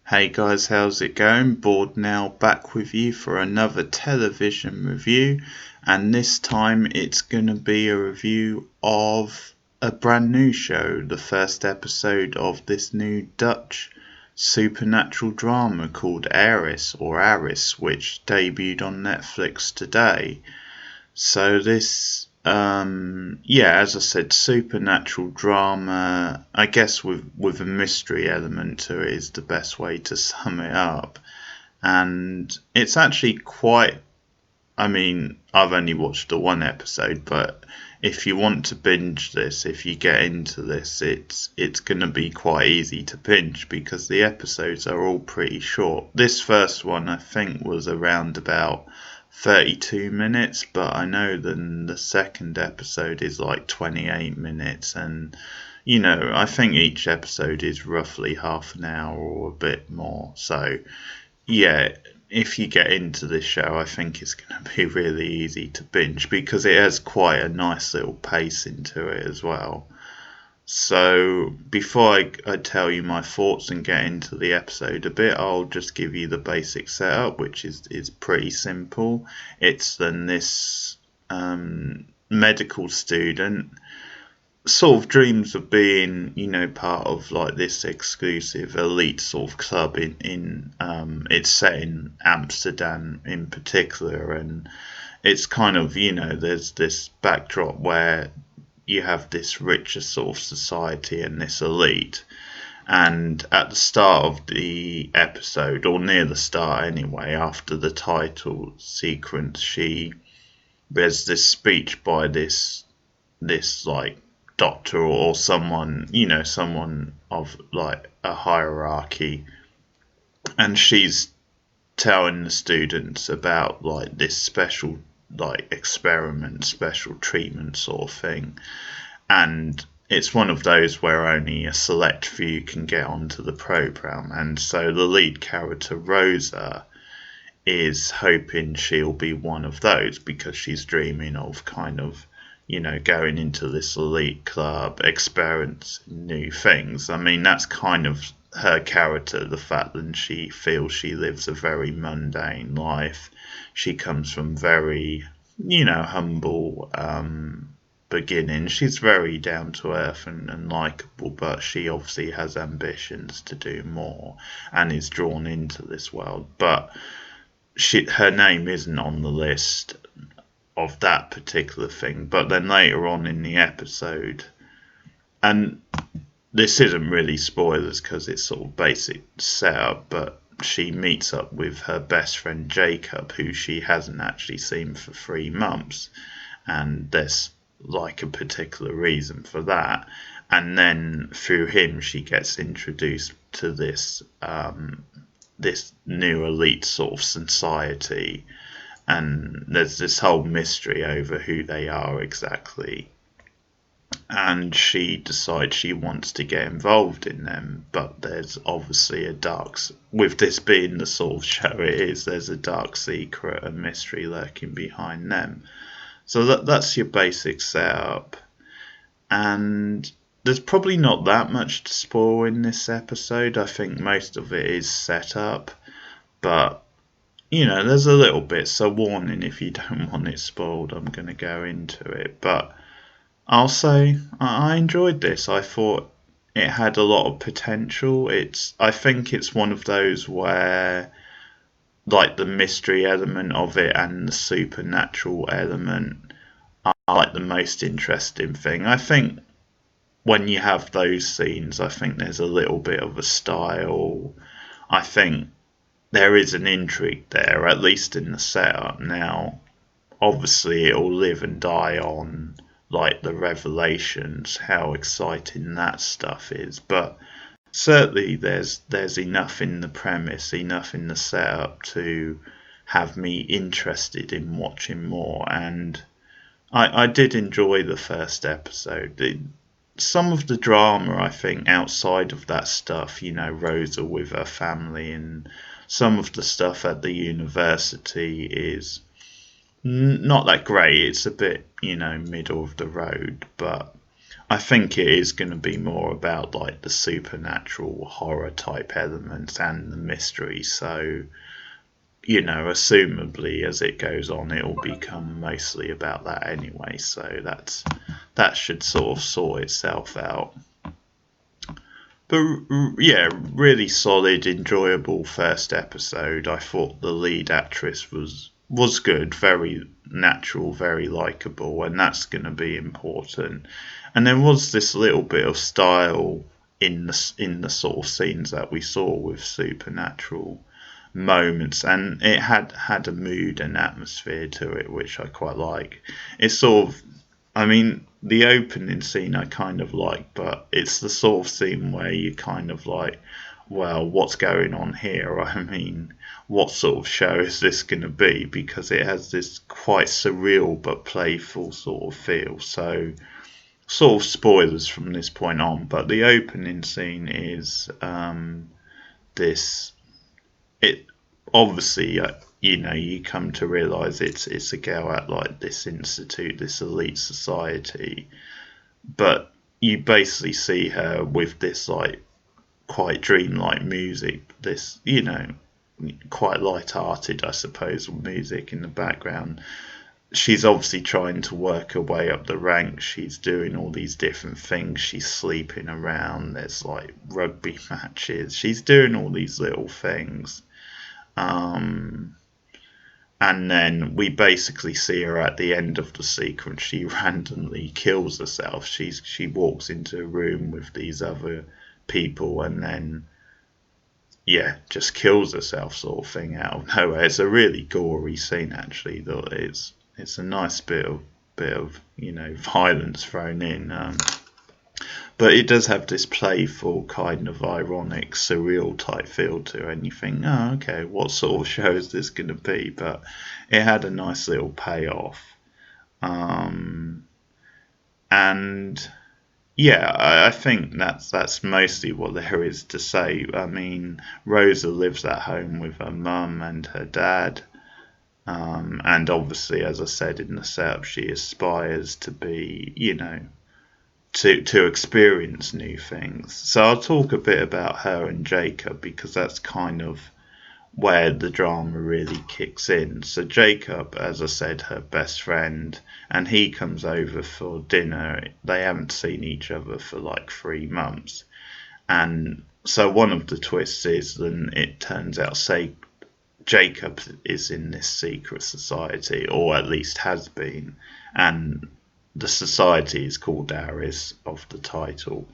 Hey guys, how's it going? Bored now, back with you for another television review, and this time it's gonna be a review of a brand new show, the first episode of this new Dutch supernatural drama called Aris, which debuted on Netflix today. So as I said, supernatural drama, I guess with a mystery element to it is the best way to sum it up. And it's actually quite, I've only watched the one episode, but if you want to binge this, if you get into this, it's going to be quite easy to binge because the episodes are all pretty short. This first one, I think, was around about 32 minutes, but I know then the second episode is like 28 minutes, and I think each episode is roughly half an hour or a bit more. So yeah, if you get into this show, I think it's going to be really easy to binge because it has quite a nice little pace into it as well. So before I tell you my thoughts and get into the episode a bit, I'll just give you the basic setup, which is pretty simple. It's then this medical student sort of dreams of being, part of like this exclusive elite sort of club in it's set in Amsterdam in particular, and it's kind of, there's this backdrop where you have this richer sort of society and this elite. And at the start of the episode, or near the start anyway, after the title sequence, there's this speech by this like doctor or someone, someone of like a hierarchy, and she's telling the students about like this special like experiment, special treatment sort of thing. And it's one of those where only a select few can get onto the program, and so the lead character Rosa is hoping she'll be one of those because she's dreaming of kind of, going into this elite club, experiencing new things. That's kind of her character, the fact that she feels she lives a very mundane life. She comes from very, humble beginning. She's very down to earth and likable, but she obviously has ambitions to do more and is drawn into this world. But her name isn't on the list of that particular thing. But then later on in the episode, and this isn't really spoilers because it's sort of basic setup, but she meets up with her best friend Jacob, who she hasn't actually seen for 3 months, and there's like a particular reason for that. And then through him she gets introduced to this this new elite sort of society, and there's this whole mystery over who they are exactly. And she decides she wants to get involved in them, but there's obviously with this being the sort of show it is, there's a dark secret, a mystery lurking behind them. So that's your basic setup, and there's probably not that much to spoil in this episode. I think most of it is set up, but there's a little bit, so warning if you don't want it spoiled, I'm going to go into it. But I'll say I enjoyed this. I thought it had a lot of potential. I think it's one of those where like the mystery element of it and the supernatural element are like the most interesting thing. I think when you have those scenes, I think there's a little bit of a style. I think there is an intrigue there, at least in the setup. Now, obviously it'll live and die on like the revelations, how exciting that stuff is, but certainly there's enough in the premise, enough in the setup to have me interested in watching more. And I did enjoy the first episode. Some of the drama, I think, outside of that stuff, Rosa with her family and some of the stuff at the university is not that great. It's a bit, middle of the road, but I think it is going to be more about like the supernatural horror type elements and the mystery. So, assumably as it goes on, it'll become mostly about that anyway. So that should sort of sort itself out. But yeah, really solid, enjoyable first episode. I thought the lead actress was good, very natural, very likable, and that's going to be important. And there was this little bit of style in the sort of scenes that we saw with supernatural moments, and it had a mood and atmosphere to it, which I quite like. It's sort of, I mean, the opening scene I kind of like, but it's the sort of scene where you kind of like, well, what's going on here? I mean, what sort of show is this going to be? Because it has this quite surreal but playful sort of feel. So, sort of spoilers from this point on, but the opening scene is this. It obviously, you come to realise it's a girl at like this institute, this elite society, but you basically see her with this like quite dreamlike music, this quite light-hearted, I suppose, music in the background. She's obviously trying to work her way up the ranks. She's doing all these different things. She's sleeping around. There's like rugby matches. She's doing all these little things. And then we basically see her at the end of the sequence. She randomly kills herself. She walks into a room with these other people and then just kills herself, sort of thing, out of nowhere. It's a really gory scene, actually. Though it's a nice bit of violence thrown in. But it does have this playful, kind of ironic, surreal type feel to it. And you think, oh, okay, what sort of show is this going to be? But it had a nice little payoff. And yeah, I think that's mostly what there is to say. I mean, Rosa lives at home with her mum and her dad. And obviously, as I said in the setup, she aspires to be, to experience new things. So I'll talk a bit about her and Jacob because that's kind of where the drama really kicks in. So Jacob, as I said, her best friend, and he comes over for dinner. They haven't seen each other for like 3 months. And so one of the twists is then it turns out, say, Jacob is in this secret society, or at least has been, and the society is called Aris, of the title.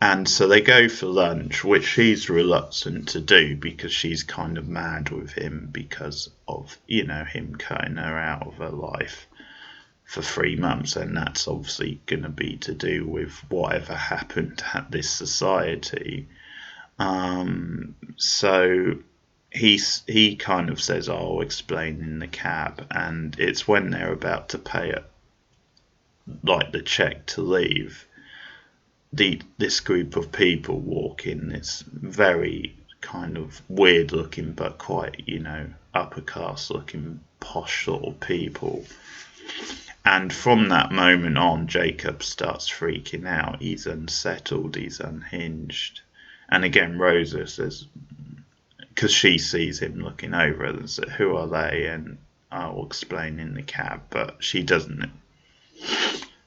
And so they go for lunch, which she's reluctant to do because she's kind of mad with him because of, him cutting her out of her life for 3 months. And that's obviously going to be to do with whatever happened at this society. So he kind of says, I'll explain in the cab. And it's when they're about to pay it, like the check to leave, this group of people walk in, this very kind of weird looking but quite upper class looking posh sort of people. And from that moment on, Jacob starts freaking out. He's unsettled, he's unhinged. And again, Rosa says, because she sees him looking over and says, who are they? And I'll explain in the cab, but she doesn't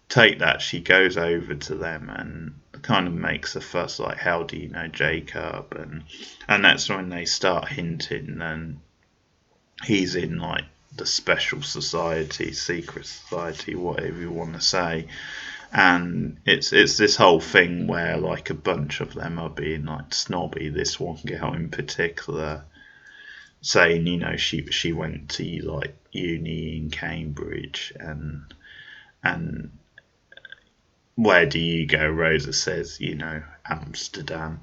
take that. She goes over to them and kind of makes a fuss, like, how do you know Jacob? And that's when they start hinting, and he's in like the special society, secret society, whatever you want to say. And it's this whole thing where like a bunch of them are being like snobby. This one girl in particular saying, she went to like uni in Cambridge, and where do you go? Rosa says, Amsterdam.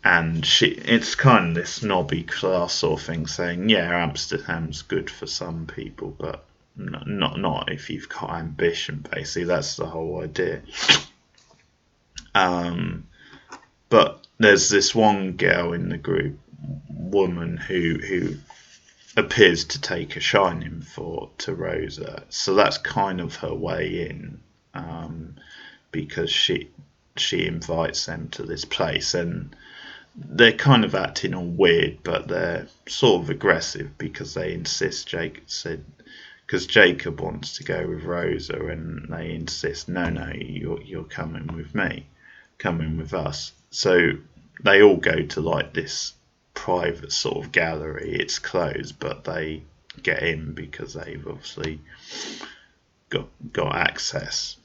And it's kind of this snobby class sort of thing, saying, yeah, Amsterdam's good for some people, but not if you've got ambition. Basically, that's the whole idea. But there's this one girl in the group, woman, who appears to take a shining to Rosa. So that's kind of her way in. because she invites them to this place, and they're kind of acting all weird, but they're sort of aggressive because they insist. Because Jacob wants to go with Rosa, and they insist, no, you're coming with me, coming with us. So they all go to like this private sort of gallery. It's closed, but they get in because they've obviously got access.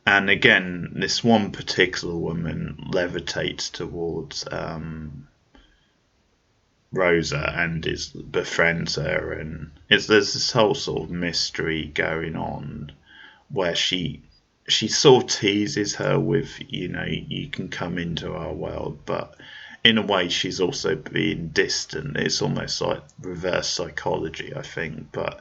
And again, this one particular woman levitates towards Rosa and befriends her, and there's this whole sort of mystery going on where she sort of teases her with, you can come into our world, but in a way she's also being distant. It's almost like reverse psychology, I think. But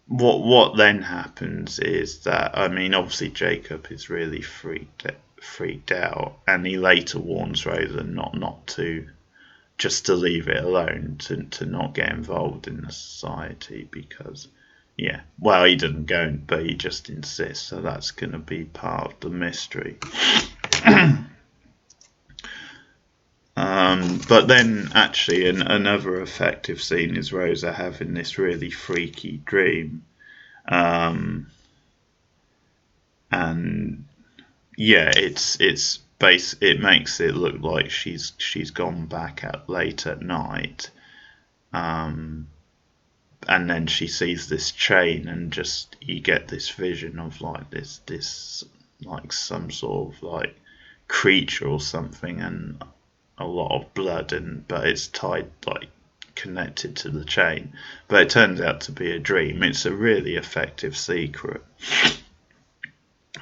what then happens is that, obviously Jacob is really freaked out, and he later warns Rosa not to, just to leave it alone, to not get involved in the society, because he doesn't go, but he just insists, so that's going to be part of the mystery. But then actually another effective scene is Rosa having this really freaky dream, and it makes it look like she's gone back late at night, and then she sees this chain, and just you get this vision of like this like some sort of like creature or something, and a lot of blood, but it's tied, like connected to the chain, but it turns out to be a dream. It's a really effective secret.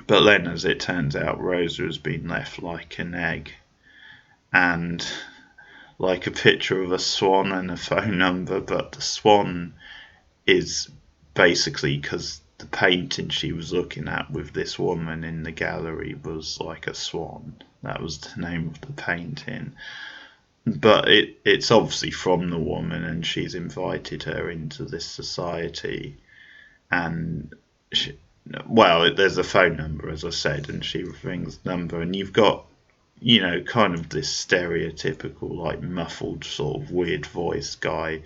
But then, as it turns out, Rosa has been left like an egg, and like a picture of a swan and a phone number, but the swan is basically because the painting she was looking at with this woman in the gallery was like a swan. That was the name of the painting. But it's obviously from the woman, and she's invited her into this society. And there's a phone number, as I said, and she rings the number, and you've got, kind of this stereotypical, like muffled, sort of weird voice guy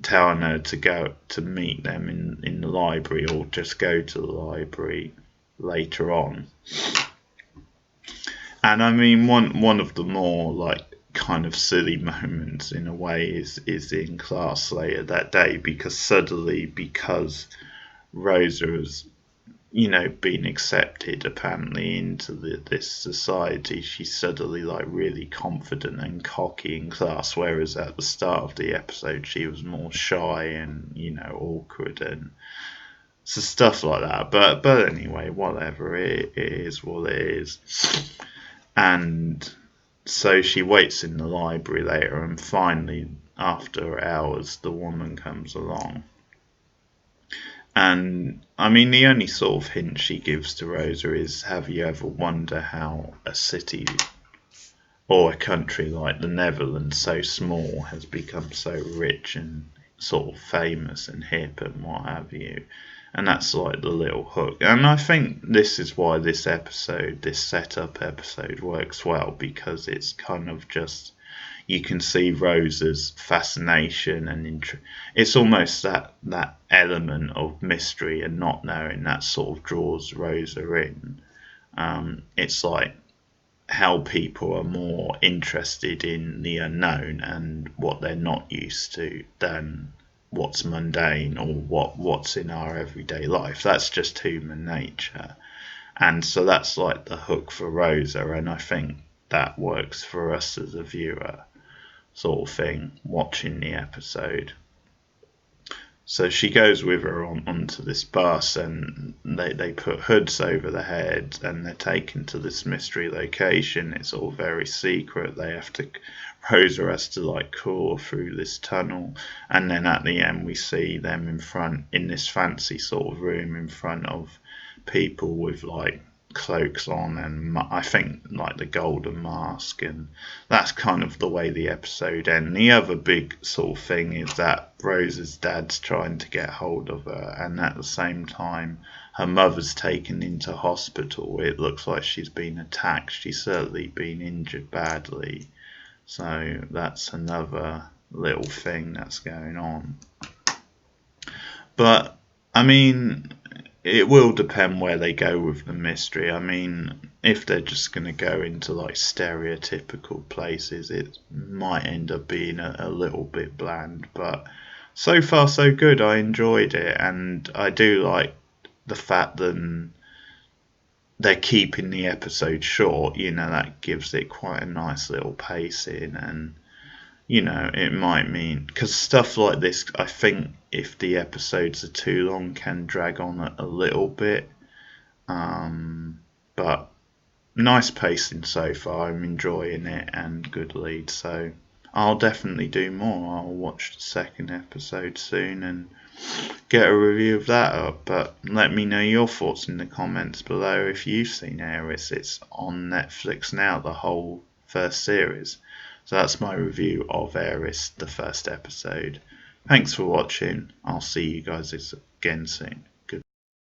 telling her to go to meet them in the library, or just go to the library later on. And one of the more like kind of silly moments in a way is in class later that day, because Rosa has been accepted apparently into this society, she's suddenly like really confident and cocky in class, whereas at the start of the episode she was more shy and awkward, and so stuff like that. But anyway, whatever, it is what it is. And so she waits in the library later, and finally, after hours, the woman comes along. And the only sort of hint she gives to Rosa is, have you ever wondered how a city or a country like the Netherlands, so small, has become so rich and sort of famous and hip and what have you? And that's like the little hook. And I think this is why this setup episode works well, because it's kind of just, you can see Rosa's fascination and it's almost that element of mystery and not knowing that sort of draws Rosa in. It's like how people are more interested in the unknown and what they're not used to than what's mundane or what's in our everyday life. That's just human nature. And so that's like the hook for Rosa, and I think that works for us as a viewer, sort of thing, watching the episode. So she goes with her onto this bus, and they put hoods over the head, and they're taken to this mystery location. It's all very secret. Rosa has to like crawl through this tunnel, and then at the end we see them in this fancy sort of room in front of people with like cloaks on, and I think like the golden mask, and that's kind of the way the episode ends. The other big sort of thing is that Rose's dad's trying to get hold of her, and at the same time her mother's taken into hospital. It looks like she's been attacked. She's certainly been injured badly, so that's another little thing that's going on. But I mean, it will depend where they go with the mystery. I mean, if they're just going to go into like stereotypical places, it might end up being a little bit bland. But so far, so good. I enjoyed it, and I do like the fact that they're keeping the episode short. That gives it quite a nice little pacing, and it might mean, because stuff like this, I think if the episodes are too long, can drag on a little bit. But nice pacing so far. I'm enjoying it, and good lead. So I'll definitely do more. I'll watch the second episode soon and get a review of that up. But let me know your thoughts in the comments below if you've seen Heiress. It's on Netflix now, the whole first series. So that's my review of Heiress, the first episode. Thanks for watching. I'll see you guys again soon.